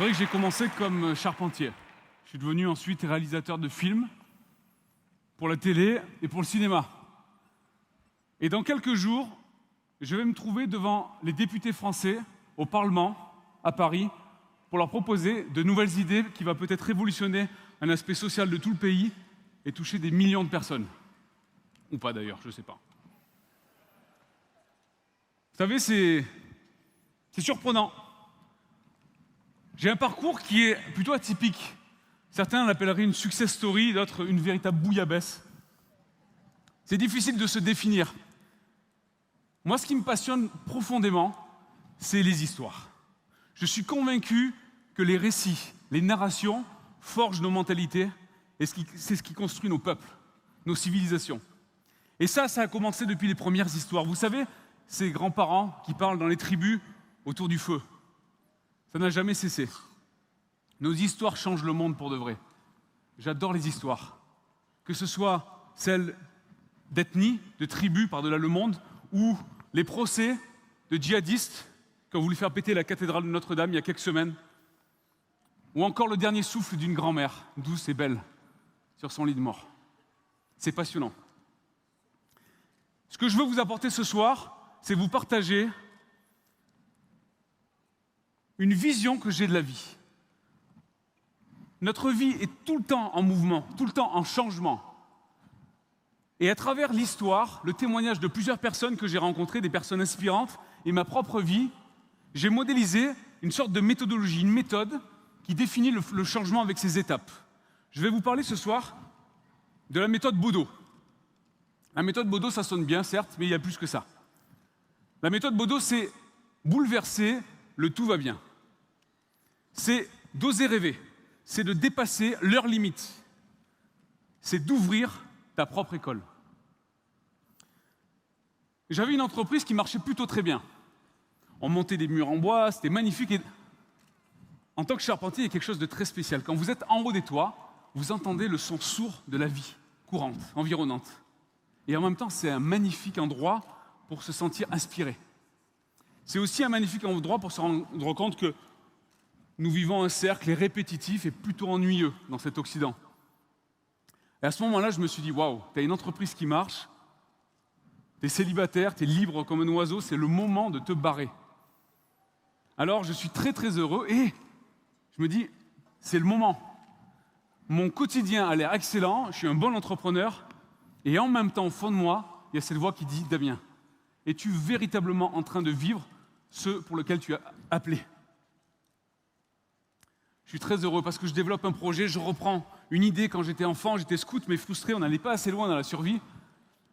vrai que j'ai commencé comme charpentier. Je suis devenu ensuite réalisateur de films pour la télé et pour le cinéma. Et dans quelques jours, je vais me trouver devant les députés français au Parlement, à Paris, pour leur proposer de nouvelles idées qui vont peut-être révolutionner un aspect social de tout le pays et toucher des millions de personnes. Ou pas d'ailleurs, je ne sais pas. Vous savez, c'est surprenant. J'ai un parcours qui est plutôt atypique. Certains l'appelleraient une success story, d'autres une véritable bouillabaisse. C'est difficile de se définir. Moi, ce qui me passionne profondément, c'est les histoires. Je suis convaincu que les récits, les narrations forgent nos mentalités et c'est ce qui construit nos peuples, nos civilisations. Et ça a commencé depuis les premières histoires. Vous savez, ces grands-parents qui parlent dans les tribus autour du feu. Ça n'a jamais cessé. Nos histoires changent le monde pour de vrai. J'adore les histoires. Que ce soit celles d'ethnies, de tribus par-delà le monde, ou les procès de djihadistes qui ont voulu faire péter la cathédrale de Notre-Dame il y a quelques semaines, ou encore le dernier souffle d'une grand-mère, douce et belle, sur son lit de mort. C'est passionnant. Ce que je veux vous apporter ce soir, c'est vous partager une vision que j'ai de la vie. Notre vie est tout le temps en mouvement, tout le temps en changement. Et à travers l'histoire, le témoignage de plusieurs personnes que j'ai rencontrées, des personnes inspirantes, et ma propre vie, j'ai modélisé une sorte de méthodologie, une méthode qui définit le changement avec ses étapes. Je vais vous parler ce soir de la méthode Bodo. La méthode Bodo, ça sonne bien, certes, mais il y a plus que ça. La méthode Bodo, c'est bouleverser le tout va bien. C'est d'oser rêver, c'est de dépasser leurs limites, c'est d'ouvrir ta propre école. J'avais une entreprise qui marchait plutôt très bien. On montait des murs en bois, c'était magnifique. Et en tant que charpentier, il y a quelque chose de très spécial. Quand vous êtes en haut des toits, vous entendez le son sourd de la vie courante, environnante. Et en même temps, c'est un magnifique endroit pour se sentir inspiré. C'est aussi un magnifique endroit pour se rendre compte que nous vivons un cercle et répétitif et plutôt ennuyeux dans cet Occident. Et à ce moment-là, je me suis dit, waouh, tu as une entreprise qui marche, tu es célibataire, tu es libre comme un oiseau, c'est le moment de te barrer. Alors, je suis très très heureux et je me dis, c'est le moment. Mon quotidien a l'air excellent, je suis un bon entrepreneur et en même temps, au fond de moi, il y a cette voix qui dit, Damien, es-tu véritablement en train de vivre ce pour lequel tu as appelé ? Je suis très heureux parce que je développe un projet, je reprends une idée quand j'étais enfant, j'étais scout mais frustré, on n'allait pas assez loin dans la survie.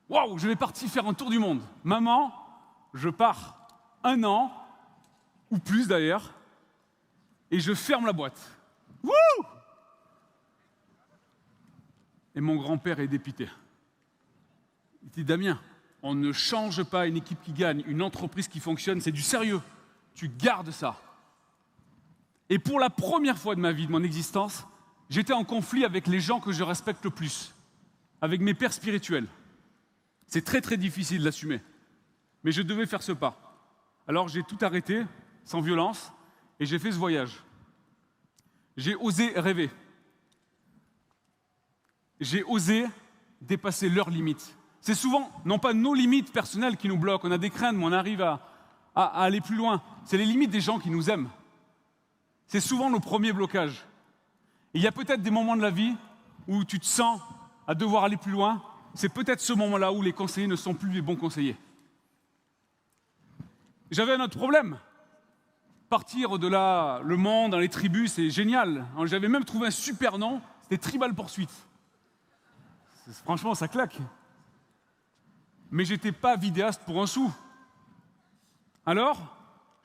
Waouh, je vais partir faire un tour du monde. Maman, je pars 1 an, ou plus d'ailleurs, et je ferme la boîte. Wouh! Et mon grand-père est dépité. Il dit, Damien, on ne change pas une équipe qui gagne, une entreprise qui fonctionne, c'est du sérieux. Tu gardes ça. Et pour la première fois de ma vie, de mon existence, j'étais en conflit avec les gens que je respecte le plus, avec mes pères spirituels. C'est très très difficile d'assumer, mais je devais faire ce pas. Alors j'ai tout arrêté, sans violence, et j'ai fait ce voyage. J'ai osé rêver. J'ai osé dépasser leurs limites. C'est souvent, non pas nos limites personnelles qui nous bloquent, on a des craintes, mais on arrive à aller plus loin. C'est les limites des gens qui nous aiment. C'est souvent nos premiers blocages. Et il y a peut-être des moments de la vie où tu te sens à devoir aller plus loin. C'est peut-être ce moment-là où les conseillers ne sont plus les bons conseillers. J'avais un autre problème. Partir de là, le monde, dans les tribus, c'est génial. J'avais même trouvé un super nom, c'était Tribal Poursuite. Franchement, ça claque. Mais j'étais pas vidéaste pour un sou. Alors,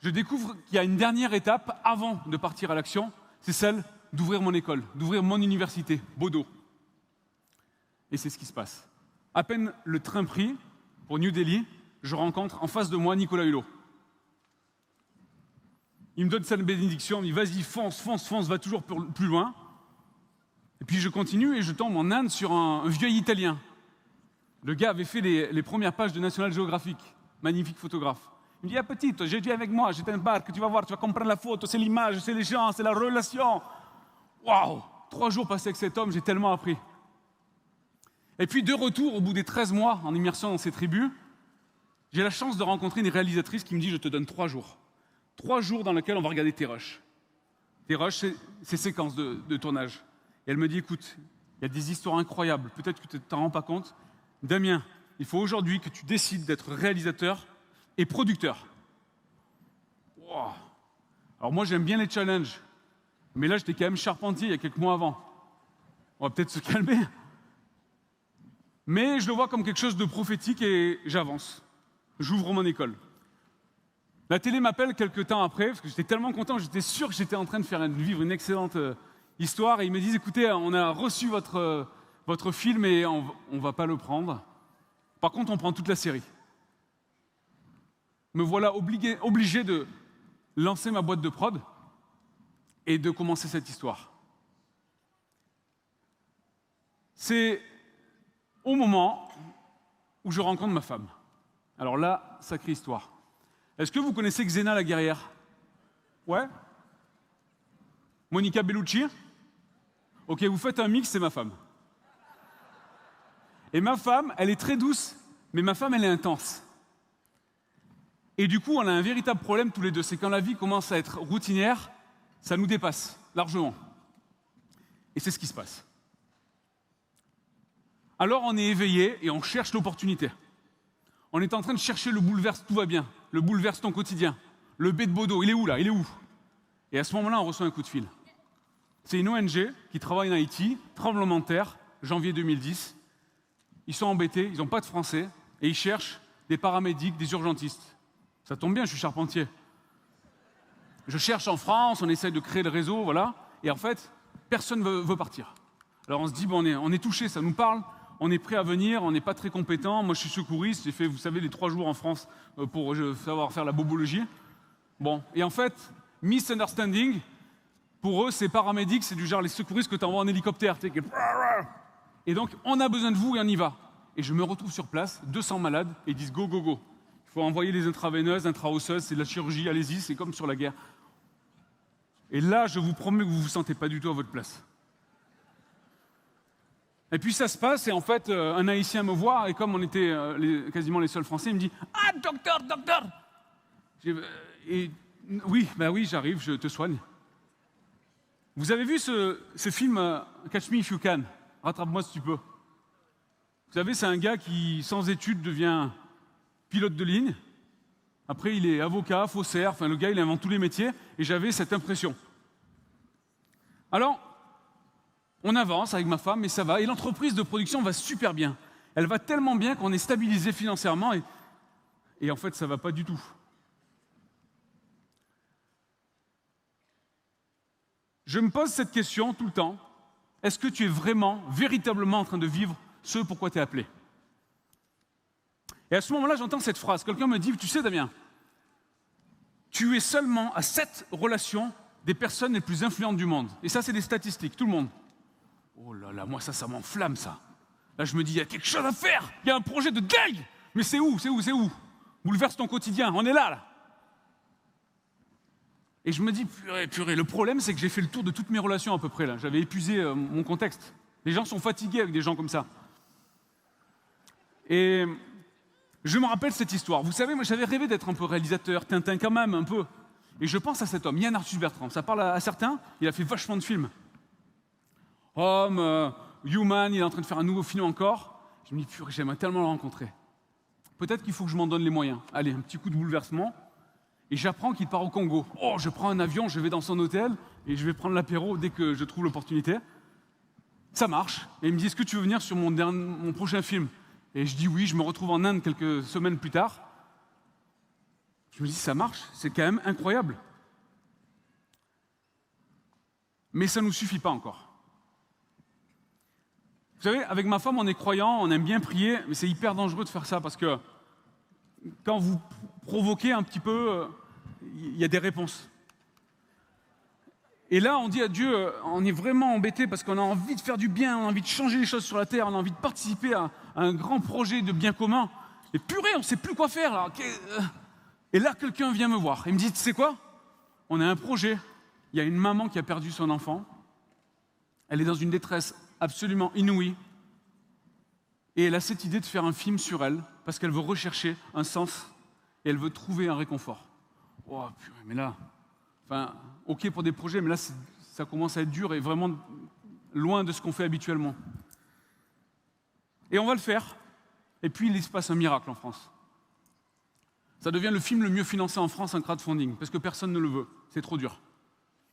je découvre qu'il y a une dernière étape avant de partir à l'action, c'est celle d'ouvrir mon école, d'ouvrir mon université, Bodo. Et c'est ce qui se passe. À peine le train pris pour New Delhi, je rencontre en face de moi Nicolas Hulot. Il me donne sa bénédiction, il me dit vas-y, fonce, fonce, fonce, va toujours plus loin. Et puis je continue et je tombe en Inde sur un vieil Italien. Le gars avait fait les premières pages de National Geographic, magnifique photographe. Il me dit, ah petite, j'ai dit avec moi, je t'embarque, tu vas voir, tu vas comprendre la photo, c'est l'image, c'est les gens, c'est la relation. Waouh! 3 jours passés avec cet homme, j'ai tellement appris. Et puis de retour, au bout des 13 mois en immersion dans ces tribus, j'ai la chance de rencontrer une réalisatrice qui me dit, je te donne 3 jours. 3 jours dans lesquels on va regarder tes rushs. Tes rushs, c'est ces séquences de tournage. Et elle me dit, écoute, il y a des histoires incroyables, peut-être que tu ne t'en rends pas compte. Damien, il faut aujourd'hui que tu décides d'être réalisateur et producteur. Wow. Alors moi, j'aime bien les challenges. Mais là, j'étais quand même charpentier il y a quelques mois avant. On va peut-être se calmer. Mais je le vois comme quelque chose de prophétique et j'avance. J'ouvre mon école. La télé m'appelle quelques temps après, parce que j'étais tellement content, j'étais sûr que j'étais en train de vivre une excellente histoire. Et ils me disent, écoutez, on a reçu votre film et on ne va pas le prendre. Par contre, on prend toute la série. Me voilà obligé de lancer ma boîte de prod et de commencer cette histoire. C'est au moment où je rencontre ma femme. Alors là, sacrée histoire. Est-ce que vous connaissez Xena la guerrière? Ouais? Monica Bellucci? Ok, vous faites un mix, c'est ma femme. Et ma femme, elle est très douce, mais ma femme, elle est intense. Et du coup, on a un véritable problème tous les deux. C'est quand la vie commence à être routinière, ça nous dépasse largement. Et c'est ce qui se passe. Alors on est éveillé et on cherche l'opportunité. On est en train de chercher le bouleverse, tout va bien. Le bouleverse ton quotidien. Le B de Bodo, il est où là? Il est où? Et à ce moment-là, on reçoit un coup de fil. C'est une ONG qui travaille en Haïti, tremblement de terre, janvier 2010. Ils sont embêtés, ils n'ont pas de français, et ils cherchent des paramédics, des urgentistes. Ça tombe bien, je suis charpentier. Je cherche en France, on essaye de créer le réseau, voilà. Et en fait, personne ne veut partir. Alors on se dit, bon, on est touché, ça nous parle, on est prêt à venir, on n'est pas très compétent. Moi, je suis secouriste, j'ai fait, vous savez, les 3 jours en France pour savoir faire la bobologie. Bon, et en fait, misunderstanding, pour eux, ces paramédics, c'est du genre les secouristes que tu envoies en hélicoptère. Et donc, on a besoin de vous et on y va. Et je me retrouve sur place, 200 malades, et ils disent go, go, go. Il faut envoyer les intraveineuses, intraosseuses, c'est de la chirurgie, allez-y, c'est comme sur la guerre. Et là, je vous promets que vous ne vous sentez pas du tout à votre place. Et puis ça se passe, et en fait, un Haïtien me voit, et comme on était quasiment les seuls Français, il me dit « Ah, docteur, docteur !» Oui, ben oui, j'arrive, je te soigne. Vous avez vu ce film Catch Me If You Can, Rattrape-moi si tu peux. Vous savez, c'est un gars qui, sans études, devient pilote de ligne. Après, il est avocat, faussaire, enfin le gars, il invente tous les métiers, et j'avais cette impression. Alors, on avance avec ma femme, et ça va, et l'entreprise de production va super bien. Elle va tellement bien qu'on est stabilisé financièrement, et en fait, ça ne va pas du tout. Je me pose cette question tout le temps. Est-ce que tu es vraiment, véritablement en train de vivre ce pourquoi tu es appelé? Et à ce moment-là, j'entends cette phrase. Quelqu'un me dit, tu sais Damien, tu es seulement à 7 relations des personnes les plus influentes du monde. Et ça, c'est des statistiques, tout le monde. Oh là là, moi ça m'enflamme ça. Là, je me dis, il y a quelque chose à faire. Il y a un projet de dingue. Mais c'est où? Bouleverse ton quotidien, on est là. Et je me dis, purée, le problème, c'est que j'ai fait le tour de toutes mes relations à peu près, là. J'avais épuisé mon contexte. Les gens sont fatigués avec des gens comme ça. Et je me rappelle cette histoire. Vous savez, moi, j'avais rêvé d'être un peu réalisateur, Tintin quand même, un peu. Et je pense à cet homme, Yann Arthus Bertrand. Ça parle à certains, il a fait vachement de films. Homme, Human, il est en train de faire un nouveau film encore. Je me dis, purée, j'aimerais tellement le rencontrer. Peut-être qu'il faut que je m'en donne les moyens. Allez, un petit coup de bouleversement. Et j'apprends qu'il part au Congo. Oh, je prends un avion, je vais dans son hôtel et je vais prendre l'apéro dès que je trouve l'opportunité. Ça marche. Et il me dit, est-ce que tu veux venir sur mon prochain film? Et je dis oui, je me retrouve en Inde quelques semaines plus tard. Je me dis, ça marche, c'est quand même incroyable. Mais ça ne nous suffit pas encore. Vous savez, avec ma femme, on est croyants, on aime bien prier, mais c'est hyper dangereux de faire ça parce que quand vous provoquez un petit peu, il y a des réponses. Et là, on dit à Dieu, on est vraiment embêté parce qu'on a envie de faire du bien, on a envie de changer les choses sur la terre, on a envie de participer à un grand projet de bien commun. Et purée, on ne sait plus quoi faire. Là. Et là, quelqu'un vient me voir et me dit, tu sais quoi? On a un projet, il y a une maman qui a perdu son enfant, elle est dans une détresse absolument inouïe, et elle a cette idée de faire un film sur elle, parce qu'elle veut rechercher un sens, et elle veut trouver un réconfort. Oh purée, mais là, ok pour des projets, mais là, ça commence à être dur et vraiment loin de ce qu'on fait habituellement. Et on va le faire, et puis il se passe un miracle en France. Ça devient le film le mieux financé en France, un crowdfunding, parce que personne ne le veut, c'est trop dur.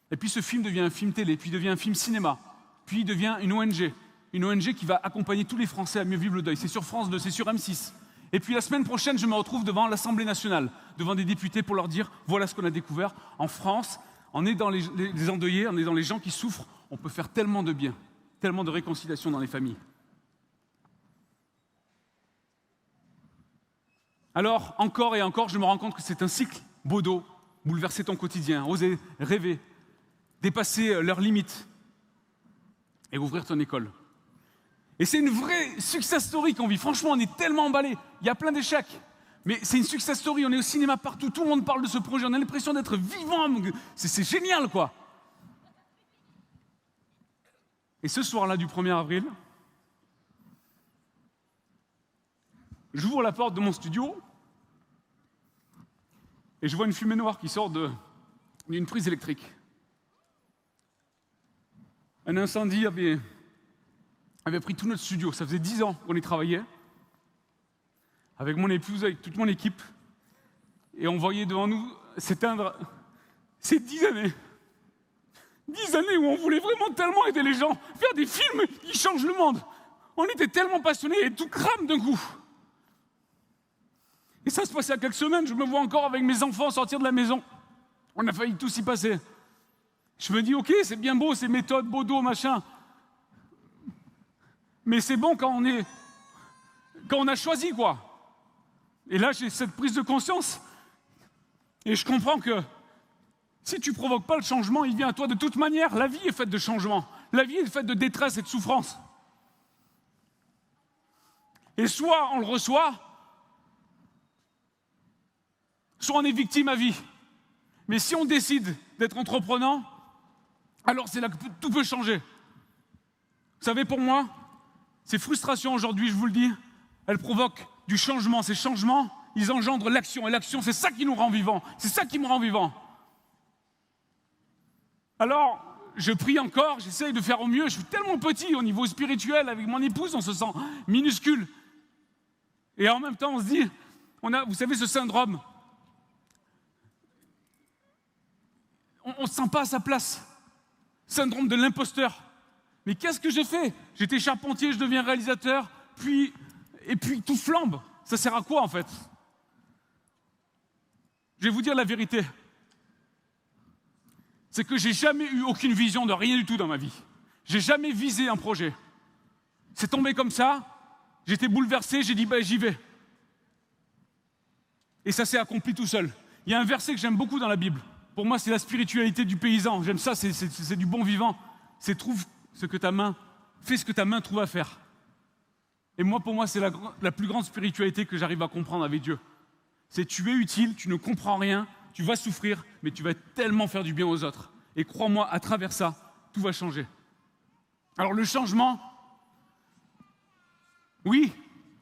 Et puis ce film devient un film télé, puis il devient un film cinéma, puis il devient une ONG qui va accompagner tous les Français à mieux vivre le deuil. C'est sur France 2, c'est sur M6. Et puis la semaine prochaine, je me retrouve devant l'Assemblée nationale, devant des députés pour leur dire « Voilà ce qu'on a découvert. En France, en aidant les endeuillés, en aidant les gens qui souffrent, on peut faire tellement de bien, tellement de réconciliation dans les familles. » Alors, encore et encore, je me rends compte que c'est un cycle. Bodo, bouleverser ton quotidien, oser rêver, dépasser leurs limites et ouvrir ton école. Et c'est une vraie success story qu'on vit. Franchement, on est tellement emballés. Il y a plein d'échecs. Mais c'est une success story. On est au cinéma partout. Tout le monde parle de ce projet. On a l'impression d'être vivant. C'est génial, quoi. Et ce soir-là du 1er avril, j'ouvre la porte de mon studio et je vois une fumée noire qui sort d'une prise électrique. Un incendie avait pris tout notre studio. Ça faisait 10 ans qu'on y travaillait, avec mon épouse, avec toute mon équipe, et on voyait devant nous s'éteindre ces 10 années. 10 années où on voulait vraiment tellement aider les gens, faire des films qui changent le monde. On était tellement passionnés et tout crame d'un coup. Et ça se passait à quelques semaines. Je me vois encore avec mes enfants sortir de la maison. On a failli tous y passer. Je me dis, ok, c'est bien beau, ces méthodes, Bodo, machin. Mais c'est bon quand on a choisi, quoi. Et là, j'ai cette prise de conscience. Et je comprends que si tu ne provoques pas le changement, il vient à toi de toute manière. La vie est faite de changement. La vie est faite de détresse et de souffrance. Et soit on le reçoit, soit on est victime à vie. Mais si on décide d'être entreprenant, alors c'est là que tout peut changer. Vous savez, pour moi, ces frustrations aujourd'hui, je vous le dis, elles provoquent du changement. Ces changements, ils engendrent l'action. Et l'action, c'est ça qui nous rend vivants. C'est ça qui me rend vivant. Alors, je prie encore, j'essaye de faire au mieux. Je suis tellement petit au niveau spirituel. Avec mon épouse, on se sent minuscule. Et en même temps, on se dit, vous savez, ce syndrome, on ne se sent pas à sa place. Syndrome de l'imposteur. Mais qu'est-ce que j'ai fait? J'étais charpentier, je deviens réalisateur, et puis tout flambe. Ça sert à quoi, en fait? Je vais vous dire la vérité. C'est que j'ai jamais eu aucune vision de rien du tout dans ma vie. J'ai jamais visé un projet. C'est tombé comme ça, j'étais bouleversé, j'ai dit, j'y vais. Et ça s'est accompli tout seul. Il y a un verset que j'aime beaucoup dans la Bible. Pour moi, c'est la spiritualité du paysan. J'aime ça, c'est du bon vivant. C'est trouve ce que ta main, fais ce que ta main trouve à faire. Et moi, pour moi, c'est la plus grande spiritualité que j'arrive à comprendre avec Dieu. C'est tu es utile, tu ne comprends rien, tu vas souffrir, mais tu vas tellement faire du bien aux autres. Et crois-moi, à travers ça, tout va changer. Alors le changement, oui,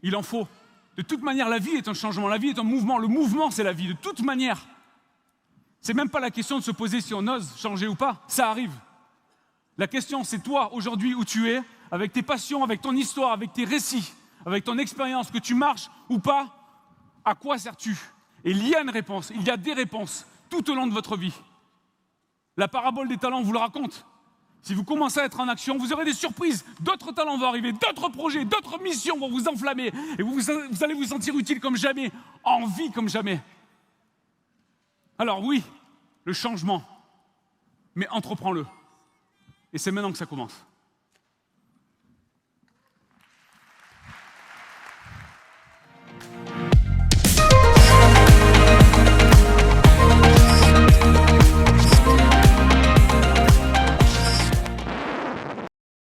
il en faut. De toute manière, la vie est un changement, la vie est un mouvement. Le mouvement, c'est la vie, de toute manière. C'est même pas la question de se poser si on ose changer ou pas, ça arrive. La question, c'est toi, aujourd'hui, où tu es, avec tes passions, avec ton histoire, avec tes récits, avec ton expérience, que tu marches ou pas, à quoi sers-tu? Et il y a une réponse, il y a des réponses tout au long de votre vie. La parabole des talents vous le raconte. Si vous commencez à être en action, vous aurez des surprises. D'autres talents vont arriver, d'autres projets, d'autres missions vont vous enflammer. Et vous allez vous sentir utile comme jamais, en vie comme jamais. Alors oui, le changement, mais entreprends-le. Et c'est maintenant que ça commence.